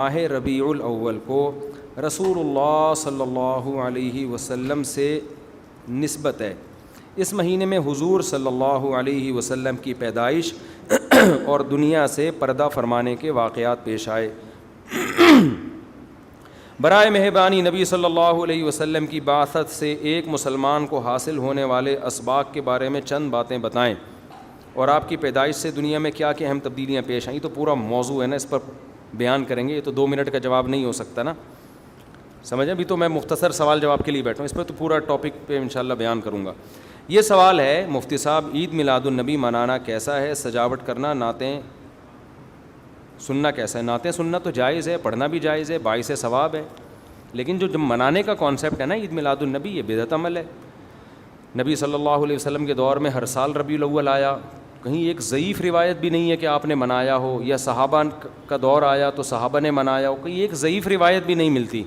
ماہ ربیع الاول کو رسول اللہ صلی اللہ علیہ وسلم سے نسبت ہے۔ اس مہینے میں حضور صلی اللہ علیہ وسلم کی پیدائش اور دنیا سے پردہ فرمانے کے واقعات پیش آئے۔ برائے مہربانی نبی صلی اللہ علیہ وسلم کی بعثت سے ایک مسلمان کو حاصل ہونے والے اسباق کے بارے میں چند باتیں بتائیں، اور آپ کی پیدائش سے دنیا میں کیا کیا اہم تبدیلیاں پیش آئیں۔ تو پورا موضوع ہے نا، اس پر بیان کریں گے، یہ تو 2 منٹ کا جواب نہیں ہو سکتا نا، سمجھیں۔ ابھی تو میں مختصر سوال جواب کے لیے بیٹھا ہوں، اس پہ تو پورا ٹاپک پہ انشاءاللہ بیان کروں گا۔ یہ سوال ہے مفتی صاحب، عید میلاد النبی منانا کیسا ہے؟ سجاوٹ کرنا، نعتیں سننا کیسا ہے؟ نعتیں سننا تو جائز ہے، پڑھنا بھی جائز ہے، باعث ثواب ہے، لیکن جو منانے کا کانسیپٹ ہے نا عید میلاد النبی، یہ بدعت عمل ہے۔ نبی صلی اللہ علیہ وسلم کے دور میں ہر سال ربیع الاول آیا، کہیں ایک ضعیف روایت بھی نہیں ہے کہ آپ نے منایا ہو، یا صحابہ کا دور آیا تو صحابہ نے منایا ہو، کہیں ایک ضعیف روایت بھی نہیں ملتی،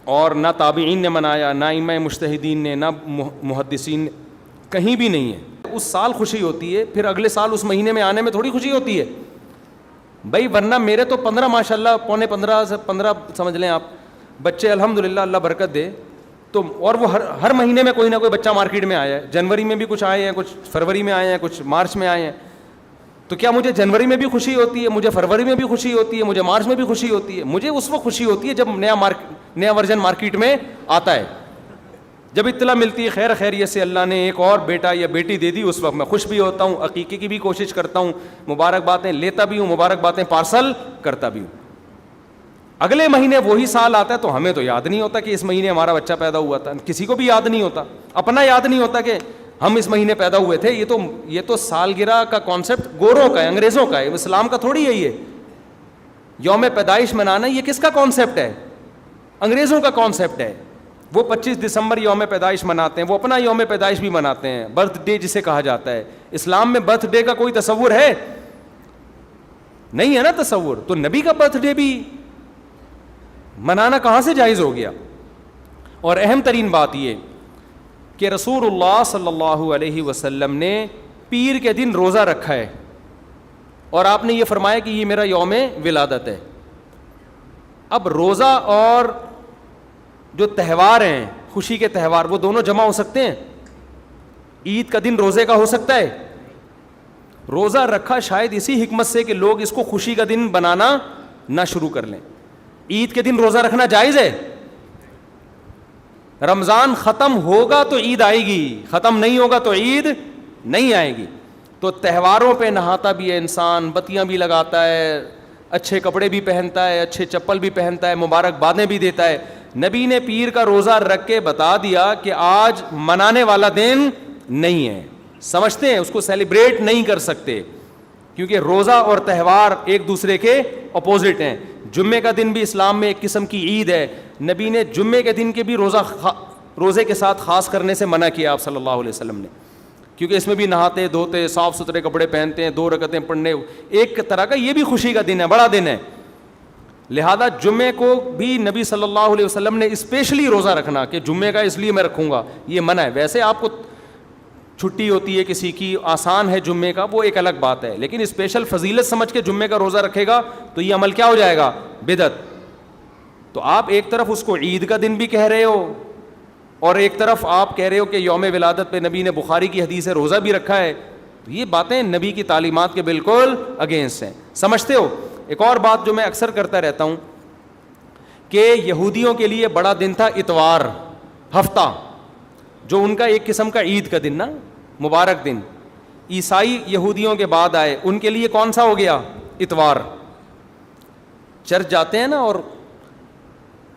اور نہ تابعین نے منایا، نہ ائمہ مجتہدین نے، نہ محدثین نے، کہیں بھی نہیں ہے۔ اس سال خوشی ہوتی ہے، پھر اگلے سال اس مہینے میں آنے میں تھوڑی خوشی ہوتی ہے بھائی، ورنہ میرے تو 15 ماشاءاللہ، پونے 15 سے 15 سمجھ لیں آپ بچے، الحمدللہ اللہ برکت دے، تو اور وہ ہر مہینے میں کوئی نہ کوئی بچہ مارکیٹ میں آیا ہے۔ جنوری میں بھی کچھ آئے ہیں، کچھ فروری میں آئے ہیں، کچھ مارچ میں آئے ہیں۔ تو کیا مجھے جنوری میں بھی خوشی ہوتی ہے؟ مجھے فروری میں بھی خوشی ہوتی ہے؟ مجھے مارچ میں بھی خوشی ہوتی ہے؟ مجھے اس وقت خوشی ہوتی ہے جب نیا ورژن مارکیٹ میں آتا ہے، جب اطلاع ملتی ہے خیر خیریت سے اللہ نے ایک اور بیٹا یا بیٹی دے دی، اس وقت میں خوش بھی ہوتا ہوں، عقیقے کی بھی کوشش کرتا ہوں، مبارکبادیں لیتا بھی ہوں، مبارکبادیں پارسل کرتا بھی ہوں۔ اگلے مہینے وہی سال آتا ہے تو ہمیں تو یاد نہیں ہوتا کہ اس مہینے ہمارا بچہ پیدا ہوا تھا، کسی کو بھی یاد نہیں ہوتا، اپنا یاد نہیں ہوتا کہ ہم اس مہینے پیدا ہوئے تھے۔ یہ تو سالگرہ کا کانسیپٹ گوروں کا ہے، انگریزوں کا ہے، اسلام کا تھوڑی ہے۔ یہ یوم پیدائش منانا یہ کس کا کانسیپٹ ہے؟ انگریزوں کا کانسیپٹ ہے۔ وہ 25 دسمبر یوم پیدائش مناتے ہیں، وہ اپنا یوم پیدائش بھی مناتے ہیں، برتھ ڈے جسے کہا جاتا ہے۔ اسلام میں برتھ ڈے کا کوئی تصور ہے؟ نہیں ہے نا تصور، تو نبی کا برتھ ڈے بھی منانا کہاں سے جائز ہو گیا؟ اور اہم ترین بات یہ کہ رسول اللہ صلی اللہ علیہ وسلم نے پیر کے دن روزہ رکھا ہے، اور آپ نے یہ فرمایا کہ یہ میرا یوم ولادت ہے۔ اب روزہ اور جو تہوار ہیں، خوشی کے تہوار، وہ دونوں جمع ہو سکتے ہیں؟ عید کا دن روزے کا ہو سکتا ہے؟ روزہ رکھا شاید اسی حکمت سے کہ لوگ اس کو خوشی کا دن بنانا نہ شروع کر لیں۔ عید کے دن روزہ رکھنا جائز ہے؟ رمضان ختم ہوگا تو عید آئے گی، ختم نہیں ہوگا تو عید نہیں آئے گی۔ تو تہواروں پہ نہاتا بھی ہے انسان، بتیاں بھی لگاتا ہے، اچھے کپڑے بھی پہنتا ہے، اچھے چپل بھی پہنتا ہے، مبارکبادیں بھی دیتا ہے۔ نبی نے پیر کا روزہ رکھ کے بتا دیا کہ آج منانے والا دن نہیں ہے، سمجھتے ہیں، اس کو سیلیبریٹ نہیں کر سکتے، کیونکہ روزہ اور تہوار ایک دوسرے کے اپوزٹ ہیں۔ جمعے کا دن بھی اسلام میں ایک قسم کی عید ہے، نبی نے جمعے کے دن کے بھی روزے کے ساتھ خاص کرنے سے منع کیا آپ صلی اللہ علیہ وسلم نے، کیونکہ اس میں بھی نہاتے دھوتے، صاف ستھرے کپڑے پہنتے ہیں، 2 رکعتیں پڑھنے، ایک طرح کا یہ بھی خوشی کا دن ہے، بڑا دن ہے۔ لہذا جمعے کو بھی نبی صلی اللہ علیہ وسلم نے اسپیشلی روزہ رکھنا کہ جمعے کا اس لیے میں رکھوں گا، یہ منع ہے۔ ویسے آپ کو چھٹی ہوتی ہے کسی کی، آسان ہے جمعے کا، وہ ایک الگ بات ہے، لیکن اسپیشل فضیلت سمجھ کے جمعے کا روزہ رکھے گا تو یہ عمل کیا ہو جائے گا؟ بدعت۔ تو آپ ایک طرف اس کو عید کا دن بھی کہہ رہے ہو، اور ایک طرف آپ کہہ رہے ہو کہ یوم ولادت پہ نبی نے بخاری کی حدیث ہے روزہ بھی رکھا ہے، تو یہ باتیں نبی کی تعلیمات کے بالکل اگینسٹ ہیں، سمجھتے ہو؟ ایک اور بات جو میں اکثر کرتا رہتا ہوں کہ یہودیوں کے لیے بڑا دن تھا اتوار، ہفتہ، جو ان کا ایک قسم کا عید کا دن نا، مبارک دن۔ عیسائی یہودیوں کے بعد آئے، ان کے لیے کون سا ہو گیا؟ اتوار۔ چرچ جاتے ہیں نا، اور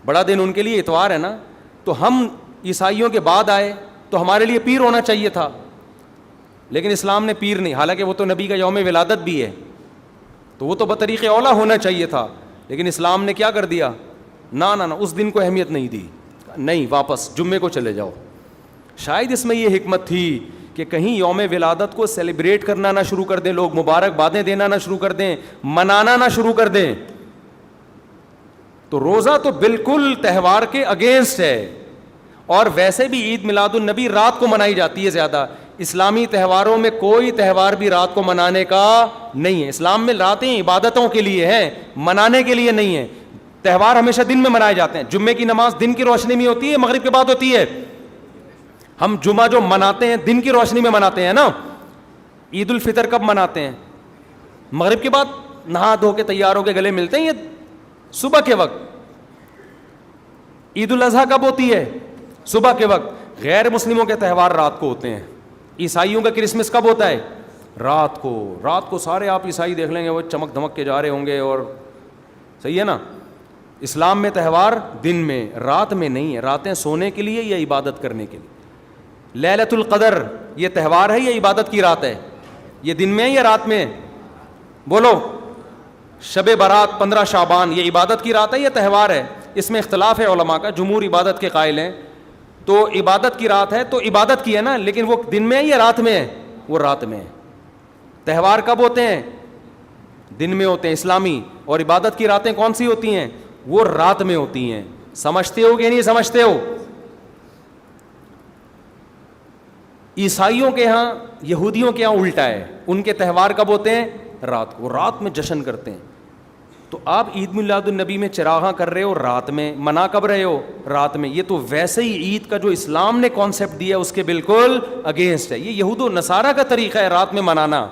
بڑا دن ان کے لیے اتوار ہے نا، تو ہم عیسائیوں کے بعد آئے تو ہمارے لیے پیر ہونا چاہیے تھا، لیکن اسلام نے پیر نہیں، حالانکہ وہ تو نبی کا یوم ولادت بھی ہے، تو وہ تو بطریق اولا ہونا چاہیے تھا، لیکن اسلام نے کیا کر دیا؟ نہ اس دن کو اہمیت نہیں دی، نہیں، واپس جمعے کو چلے جاؤ۔ شاید اس میں یہ حکمت تھی کہ کہیں یوم ولادت کو سیلیبریٹ کرنا نہ شروع کر دیں لوگ، مبارکبادیں دینا نہ شروع کر دیں، منانا نہ شروع کر دیں۔ تو روزہ تو بالکل تہوار کے اگینسٹ ہے، اور ویسے بھی عید میلاد النبی رات کو منائی جاتی ہے زیادہ. اسلامی تہواروں میں کوئی تہوار بھی رات کو منانے کا نہیں ہے. اسلام میں راتیں عبادتوں کے لیے ہیں, منانے کے لیے نہیں ہے. تہوار ہمیشہ دن میں منائے جاتے ہیں. جمعے کی نماز دن کی روشنی میں ہوتی ہے, مغرب کے بعد ہوتی ہے. ہم جمعہ جو مناتے ہیں دن کی روشنی میں مناتے ہیں نا. عید الفطر کب مناتے ہیں؟ مغرب کے بعد نہا دھو کے تیار ہو کے گلے ملتے ہیں, یہ صبح کے وقت. عید الاضحیٰ کب ہوتی ہے؟ صبح کے وقت. غیر مسلموں کے تہوار رات کو ہوتے ہیں. عیسائیوں کا کرسمس کب ہوتا ہے؟ رات کو. رات کو سارے آپ عیسائی دیکھ لیں گے وہ چمک دھمک کے جا رہے ہوں گے, اور صحیح ہے نا. اسلام میں تہوار دن میں, رات میں نہیں ہے. راتیں سونے کے لیے یا عبادت کرنے کے لیے. لیلۃ القدر یہ تہوار ہے یا عبادت کی رات ہے؟ یہ دن میں ہے یا رات میں؟ بولو. شب برات 15 شعبان یہ عبادت کی رات ہے یا تہوار ہے؟ اس میں اختلاف ہے علماء کا. جمہور عبادت کے قائل ہیں, تو عبادت کی رات ہے تو عبادت کی ہے نا, لیکن وہ دن میں ہے یا رات میں ہے؟ وہ رات میں ہے. تہوار کب ہوتے ہیں؟ دن میں ہوتے ہیں اسلامی. اور عبادت کی راتیں کون سی ہوتی ہیں؟ وہ رات میں ہوتی ہیں. سمجھتے ہو کہ نہیں سمجھتے ہو؟ عیسائیوں کے ہاں, یہودیوں کے ہاں الٹا ہے. ان کے تہوار کب ہوتے ہیں؟ رات کو. رات میں جشن کرتے ہیں. تو آپ عید میلاد النبی میں چراغاں کر رہے ہو رات میں, منا کب رہے ہو؟ رات میں. یہ تو ویسے ہی عید کا جو اسلام نے کانسیپٹ دیا اس کے بالکل اگینسٹ ہے. یہ یہود و نصارہ کا طریقہ ہے رات میں منانا.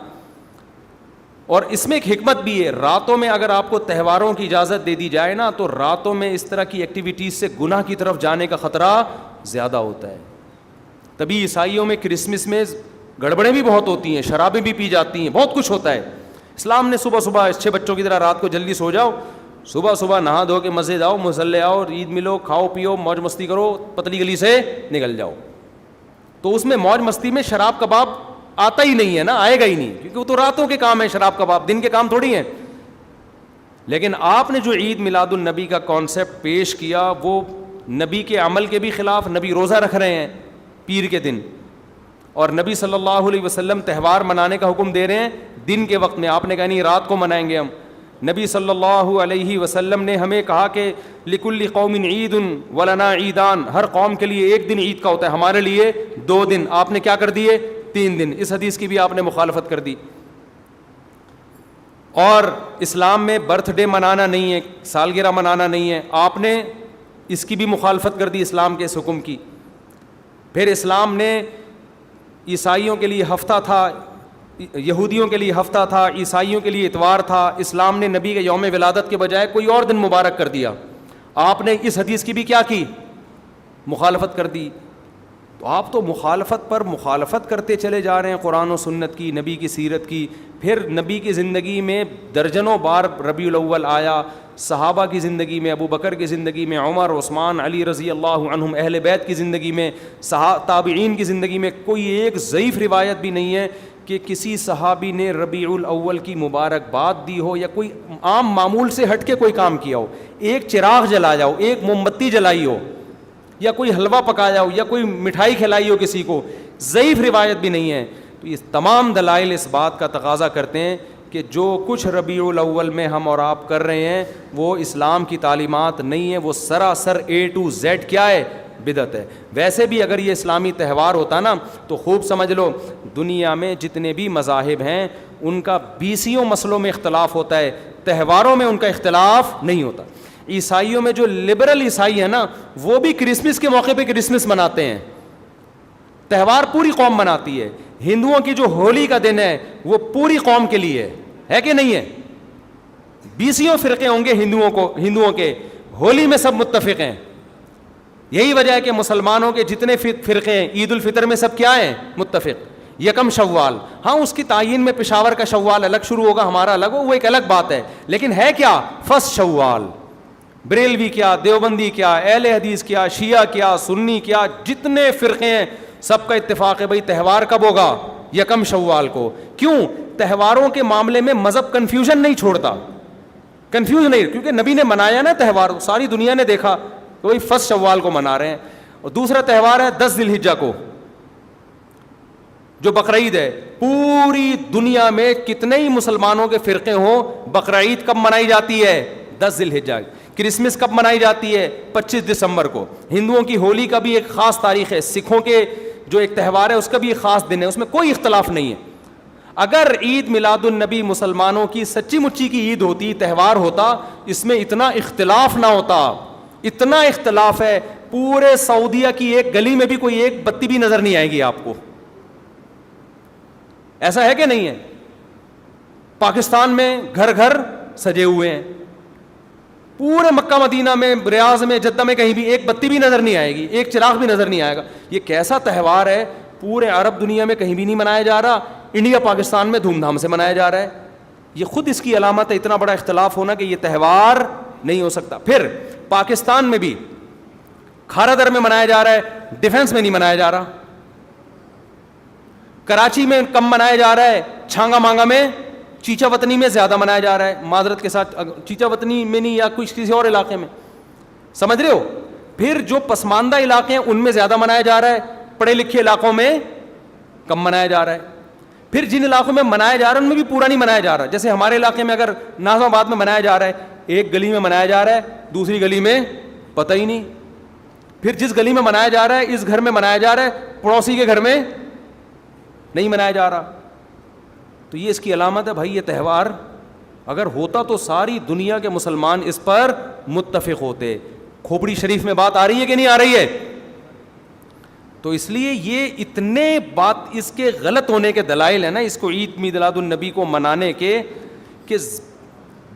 اور اس میں ایک حکمت بھی ہے. راتوں میں اگر آپ کو تہواروں کی اجازت دے دی جائے نا, تو راتوں میں اس طرح کی ایکٹیویٹیز سے گناہ کی طرف جانے کا خطرہ زیادہ ہوتا ہے. تبھی عیسائیوں میں کرسمس میں گڑبڑیں بھی بہت ہوتی ہیں, شرابیں بھی پی جاتی ہیں, بہت کچھ ہوتا ہے. اسلام نے صبح صبح اچھے بچوں کی طرح رات کو جلدی سو جاؤ, صبح صبح نہا دھو کے مسجد آؤ, مصلی آؤ, عید ملو, کھاؤ پیو, موج مستی کرو, پتلی گلی سے نکل جاؤ. تو اس میں موج مستی میں شراب کباب آتا ہی نہیں ہے نا, آئے گا ہی نہیں, کیونکہ وہ تو راتوں کے کام ہے. شراب کباب دن کے کام تھوڑی ہیں. لیکن آپ نے جو عید میلاد النبی کا کانسیپٹ پیش کیا وہ نبی کے عمل کے بھی خلاف. نبی روزہ رکھ رہے ہیں پیر کے دن, اور نبی صلی اللہ علیہ وسلم تہوار منانے کا حکم دے رہے ہیں دن کے وقت میں. آپ نے کہا نہیں رات کو منائیں گے ہم. نبی صلی اللہ علیہ وسلم نے ہمیں کہا کہ لکل قوم عید ولنا عیدان, ہر قوم کے لیے ایک دن عید کا ہوتا ہے, ہمارے لیے 2 دن. آپ نے کیا کر دیے؟ 3 دن. اس حدیث کی بھی آپ نے مخالفت کر دی. اور اسلام میں برتھ ڈے منانا نہیں ہے, سالگرہ منانا نہیں ہے, آپ نے اس کی بھی مخالفت کر دی اسلام کے اس حکم کی. پھر اسلام نے عیسائیوں کے لیے ہفتہ تھا, یہودیوں کے لیے ہفتہ تھا, عیسائیوں کے لیے اتوار تھا. اسلام نے نبی کے یوم ولادت کے بجائے کوئی اور دن مبارک کر دیا. آپ نے اس حدیث کی بھی کیا کی؟ مخالفت کر دی. تو آپ تو مخالفت پر مخالفت کرتے چلے جا رہے ہیں قرآن و سنت کی, نبی کی سیرت کی. پھر نبی کی زندگی میں درجنوں بار ربیع الاول آیا, صحابہ کی زندگی میں, ابو بکر کی زندگی میں, عمر, عثمان, علی رضی اللہ عنہم, اہل بیت کی زندگی میں, تابعین کی زندگی میں کوئی ایک ضعیف روایت بھی نہیں ہے کہ کسی صحابی نے ربیع الاول کی مبارکباد دی ہو یا کوئی عام معمول سے ہٹ کے کوئی کام کیا ہو. ایک چراغ جلایا ہو, ایک موم بتی جلائی ہو, یا کوئی حلوہ پکایا ہو, یا کوئی مٹھائی کھلائی ہو کسی کو, ضعیف روایت بھی نہیں ہے. تو یہ تمام دلائل اس بات کا تقاضا کرتے ہیں کہ جو کچھ ربیع الاول میں ہم اور آپ کر رہے ہیں وہ اسلام کی تعلیمات نہیں ہے, وہ سراسر A to Z کیا ہے؟ بدعت ہے. ویسے بھی اگر یہ اسلامی تہوار ہوتا نا تو خوب سمجھ لو دنیا میں جتنے بھی مذاہب ہیں ان کا 20 مسئلوں میں اختلاف ہوتا ہے, تہواروں میں ان کا اختلاف نہیں ہوتا. عیسائیوں میں جو لبرل عیسائی ہیں نا وہ بھی کرسمس کے موقع پہ کرسمس مناتے ہیں, تہوار پوری قوم مناتی ہے. ہندوؤں کی جو ہولی کا دن ہے وہ پوری قوم کے لیے ہے کہ نہیں ہے؟ 20 فرقے ہوں گے ہندوؤں کے, ہولی میں سب متفق ہیں. یہی وجہ ہے کہ مسلمانوں کے جتنے فرقے ہیں عید الفطر میں سب کیا ہیں؟ متفق. یکم شوال, ہاں اس کی تعین میں پشاور کا شوال الگ شروع ہوگا, ہمارا الگ ہو, وہ ایک الگ بات ہے, لیکن ہے کیا؟ فرسٹ شوال. بریلوی کیا, دیوبندی کیا, اہل حدیث کیا, شیعہ کیا, سنی کیا, جتنے فرقے ہیں سب کا اتفاق ہے بھائی تہوار کب ہوگا؟ یکم شوال کو. کیوں؟ تہواروں کے معاملے میں مذہب کنفیوژن نہیں چھوڑتا, کنفیوز نہیں, کیونکہ نبی نے منایا نا تہوار, ساری دنیا نے دیکھا تو وہی فرسٹ شوال کو منا رہے ہیں. اور دوسرا تہوار ہے 10 ذی الحجہ کو جو بقرعید ہے. پوری دنیا میں کتنے ہی مسلمانوں کے فرقے ہوں, بقرعید کب منائی جاتی ہے؟ 10 ذی الحجہ. کرسمس کب منائی جاتی ہے؟ 25 دسمبر کو. ہندوؤں کی ہولی کا بھی ایک خاص تاریخ ہے, سکھوں کے جو ایک تہوار ہے اس کا بھی ایک خاص دن ہے, اس میں کوئی اختلاف نہیں ہے. اگر عید میلاد النبی مسلمانوں کی سچی مچی کی عید ہوتی, تہوار ہوتا, اس میں اتنا اختلاف نہ ہوتا. اتنا اختلاف ہے, پورے سعودیہ کی ایک گلی میں بھی کوئی ایک بتی بھی نظر نہیں آئے گی آپ کو. ایسا ہے کہ نہیں ہے؟ پاکستان میں گھر گھر سجے ہوئے ہیں, پورے مکہ مدینہ میں, ریاض میں, جدہ میں کہیں بھی ایک بتی بھی نظر نہیں آئے گی, ایک چراغ بھی نظر نہیں آئے گا. یہ کیسا تہوار ہے؟ پورے عرب دنیا میں کہیں بھی نہیں منایا جا رہا, انڈیا پاکستان میں دھوم دھام سے منایا جا رہا ہے. یہ خود اس کی علامت ہے, اتنا بڑا اختلاف ہونا کہ یہ تہوار نہیں ہو سکتا. پھر پاکستان میں بھی کھارا در میں منایا جا رہا ہے, ڈیفنس میں نہیں منایا جا رہا. کراچی میں کم منایا جا رہا ہے, چھانگا مانگا میں, چیچا وطنی میں زیادہ منایا جا رہا ہے. معذرت کے ساتھ, چیچا وطنی میں نہیں, یا کسی اور علاقے میں, سمجھ رہے ہو. پھر جو پسماندہ علاقے ہیں ان میں زیادہ منایا جا رہا ہے, پڑھے لکھے علاقوں میں کم منایا جا رہا ہے. پھر جن علاقوں میں منایا جا رہا ہے ان میں بھی پورا نہیں منایا جا رہا. جیسے ہمارے علاقے میں اگر ناظم آباد میں منایا جا رہا ہے, ایک گلی میں منایا جا رہا ہے, دوسری گلی میں پتہ ہی نہیں. پھر جس گلی میں منایا جا رہا ہے, اس گھر میں منایا جا رہا ہے, پڑوسی کے گھر میں نہیں منایا جا رہا. تو یہ اس کی علامت ہے بھائی. یہ تہوار اگر ہوتا تو ساری دنیا کے مسلمان اس پر متفق ہوتے. کھوپڑی شریف میں بات آ رہی ہے کہ نہیں آ رہی ہے؟ تو اس لیے یہ اتنے بات اس کے غلط ہونے کے دلائل ہیں نا, اس کو عید میلاد النبی کو منانے کے, کہ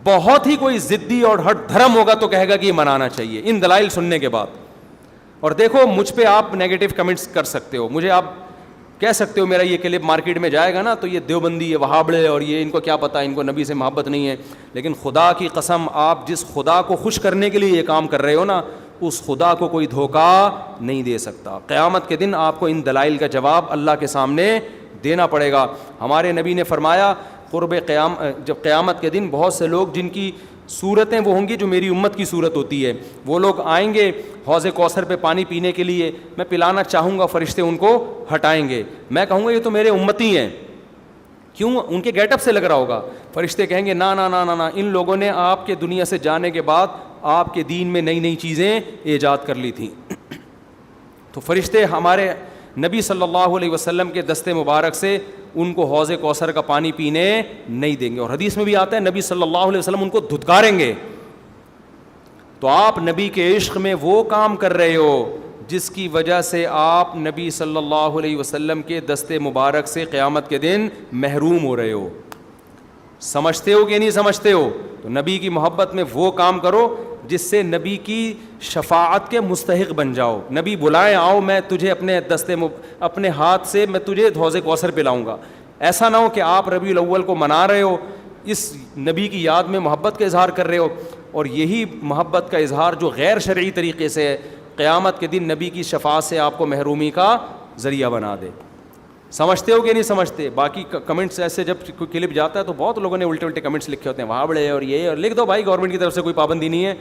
بہت ہی کوئی ضدی اور ہٹ دھرم ہوگا تو کہے گا کہ یہ منانا چاہیے ان دلائل سننے کے بعد. اور دیکھو مجھ پہ آپ نیگیٹو کمنٹس کر سکتے ہو, مجھے آپ کہہ سکتے ہو میرا یہ کلپ مارکیٹ میں جائے گا نا تو یہ دیوبندی, یہ وہابڑے, اور یہ ان کو کیا پتہ, ان کو نبی سے محبت نہیں ہے. لیکن خدا کی قسم, آپ جس خدا کو خوش کرنے کے لیے یہ کام کر رہے ہو نا, اس خدا کو کوئی دھوکہ نہیں دے سکتا. قیامت کے دن آپ کو ان دلائل کا جواب اللہ کے سامنے دینا پڑے گا. ہمارے نبی نے فرمایا جب قیامت کے دن بہت سے لوگ جن کی صورتیں وہ ہوں گی جو میری امت کی صورت ہوتی ہے, وہ لوگ آئیں گے حوض کوثر پہ پانی پینے کے لیے, میں پلانا چاہوں گا, فرشتے ان کو ہٹائیں گے. میں کہوں گا یہ تو میرے امتی ہیں, کیوں؟ ان کے گیٹ اپ سے لگ رہا ہوگا. فرشتے کہیں گے نا نا نا نا نا, ان لوگوں نے آپ کے دنیا سے جانے کے بعد آپ کے دین میں نئی نئی چیزیں ایجاد کر لی تھیں. تو فرشتے ہمارے نبی صلی اللہ علیہ وسلم کے دستے مبارک سے ان کو حوض کوثر کا پانی پینے نہیں دیں گے. اور حدیث میں بھی آتا ہے نبی صلی اللہ علیہ وسلم ان کو دھتکاریں گے. تو آپ نبی کے عشق میں وہ کام کر رہے ہو جس کی وجہ سے آپ نبی صلی اللہ علیہ وسلم کے دستے مبارک سے قیامت کے دن محروم ہو رہے ہو. سمجھتے ہو کہ نہیں سمجھتے ہو؟ تو نبی کی محبت میں وہ کام کرو جس سے نبی کی شفاعت کے مستحق بن جاؤ. نبی بلائیں, آؤ میں تجھے اپنے ہاتھ سے میں تجھے حوض کوثر پلاؤں گا. ایسا نہ ہو کہ آپ ربیع الاول کو منا رہے ہو, اس نبی کی یاد میں محبت کا اظہار کر رہے ہو, اور یہی محبت کا اظہار جو غیر شرعی طریقے سے ہے, قیامت کے دن نبی کی شفاعت سے آپ کو محرومی کا ذریعہ بنا دے. سمجھتے ہو کہ نہیں سمجھتے؟ باقی کمنٹس ایسے جب کوئی کلپ جاتا ہے تو بہت لوگوں نے الٹے الٹے کمنٹس لکھے ہوتے ہیں, وہاں بڑے اور یہ, اور لکھ دو بھائی, گورنمنٹ کی طرف سے کوئی پابندی نہیں ہے.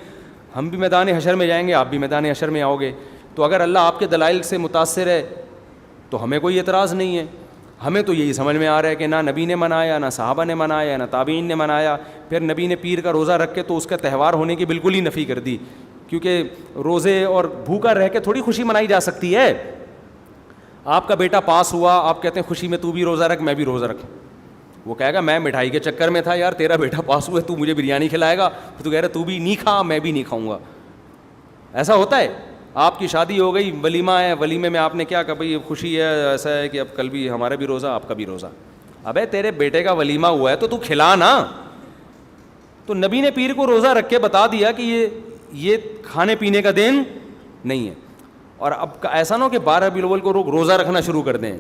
ہم بھی میدان حشر میں جائیں گے, آپ بھی میدان حشر میں آؤ گے. تو اگر اللہ آپ کے دلائل سے متاثر ہے تو ہمیں کوئی اعتراض نہیں ہے. ہمیں تو یہی سمجھ میں آ رہا ہے کہ نہ نبی نے منایا, نہ صحابہ نے منایا, نہ تابعین نے منایا. پھر نبی نے پیر کا روزہ رکھ کے تو اس کا تہوار ہونے کی بالکل ہی نفی کر دی, کیونکہ روزے اور بھوکا رہ کے تھوڑی خوشی منائی جا سکتی ہے. آپ کا بیٹا پاس ہوا, آپ کہتے ہیں خوشی میں تو بھی روزہ رکھ, میں بھی روزہ رکھوں. وہ کہے گا میں مٹھائی کے چکر میں تھا یار, تیرا بیٹا پاس ہوا ہے, تو مجھے بریانی کھلائے گا, تو کہہ رہا تو بھی نہیں کھا, میں بھی نہیں کھاؤں گا. ایسا ہوتا ہے. آپ کی شادی ہو گئی, ولیمہ ہے, ولیمے میں آپ نے کیا کہا بھائی خوشی ہے, ایسا ہے کہ اب کل بھی ہمارا بھی روزہ, آپ کا بھی روزہ. ابے تیرے بیٹے کا ولیمہ ہوا ہے تو کھلا نا. تو نبی نے پیر کو روزہ رکھ کے بتا دیا کہ یہ کھانے پینے کا دن نہیں ہے. اور اب ایسا نہ ہو کہ 12 ربیع الاول کو روزہ رکھنا شروع کر دیں,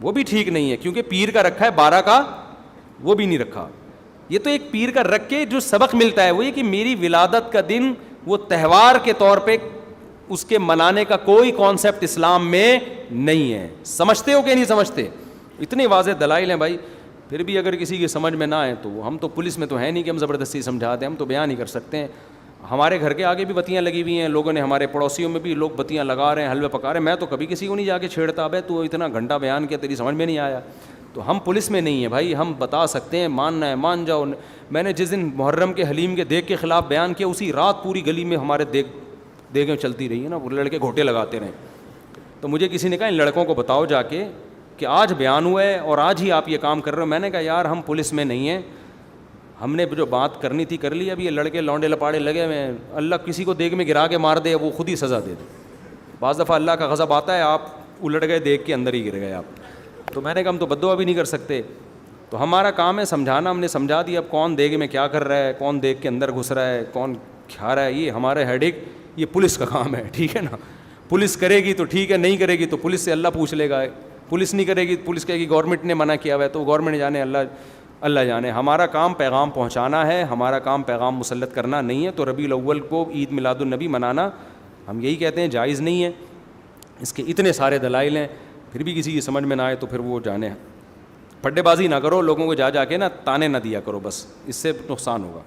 وہ بھی ٹھیک نہیں ہے, کیونکہ پیر کا رکھا ہے, 12 کا وہ بھی نہیں رکھا. یہ تو ایک پیر کا رکھ کے جو سبق ملتا ہے وہ یہ کہ میری ولادت کا دن وہ تہوار کے طور پہ اس کے منانے کا کوئی کانسیپٹ اسلام میں نہیں ہے. سمجھتے ہو کہ نہیں سمجھتے؟ اتنے واضح دلائل ہیں بھائی. پھر بھی اگر کسی کی سمجھ میں نہ آئے تو ہم تو پولیس میں تو ہے نہیں کہ ہم زبردستی سمجھا دیں, ہم تو بیان نہیں کر سکتے ہیں. ہمارے گھر کے آگے بھی بتیاں لگی ہوئی ہیں, لوگوں نے, ہمارے پڑوسیوں میں بھی لوگ بتیاں لگا رہے ہیں, حلوے پکا رہے ہیں. میں تو کبھی کسی کو نہیں جا کے چھیڑتا, ابے تو اتنا گھنٹہ بیان کیا, تیری سمجھ میں نہیں آیا. تو ہم پولیس میں نہیں ہیں بھائی, ہم بتا سکتے ہیں, ماننا ہے مان جاؤ. میں نے جس دن محرم کے حلیم کے دیگ کے خلاف بیان کیا, اسی رات پوری گلی میں ہمارے دیگیں چلتی رہی ہیں نا, وہ لڑکے گھوٹے لگاتے رہے. تو مجھے کسی نے کہا ان لڑکوں کو بتاؤ جا کے کہ آج بیان ہوا ہے اور آج ہی آپ یہ کام کر رہے ہو. میں نے کہا یار ہم پولیس میں نہیں ہیں, ہم نے جو بات کرنی تھی کر لی, اب یہ لڑکے لونڈے لپاڑے لگے ہوئے ہیں, اللہ کسی کو دیگ میں گرا کے مار دے وہ خود ہی سزا دے دے. بعض دفعہ اللہ کا غضب آتا ہے, آپ الٹ گئے دیگ کے اندر ہی گر گئے آپ. تو میں نے کہا ہم تو بد دعا بھی نہیں کر سکتے, تو ہمارا کام ہے سمجھانا. ہم نے سمجھا دیا, اب کون دیگ میں کیا کر رہا ہے, کون دیگ کے اندر گھس رہا ہے, کون کھا رہا ہے, یہ ہمارے ہیڈک, یہ پولیس کا کام ہے, ٹھیک ہے نا. پولیس کرے گی تو ٹھیک ہے, نہیں کرے گی تو پولیس سے اللہ پوچھ لے گا. پولیس نہیں کرے گی, پولیس کہے گی گورنمنٹ نے منع کیا ہوا ہے, تو گورنمنٹ جانے, اللہ جانے. ہمارا کام پیغام پہنچانا ہے, ہمارا کام پیغام مسلط کرنا نہیں ہے. تو ربیع الاول کو عید میلاد النبی منانا ہم یہی کہتے ہیں جائز نہیں ہے. اس کے اتنے سارے دلائل ہیں, پھر بھی کسی کی سمجھ میں نہ آئے تو پھر وہ جانے. پڈے بازی نہ کرو, لوگوں کو جا کے نا تانے نہ دیا کرو, بس اس سے نقصان ہوگا.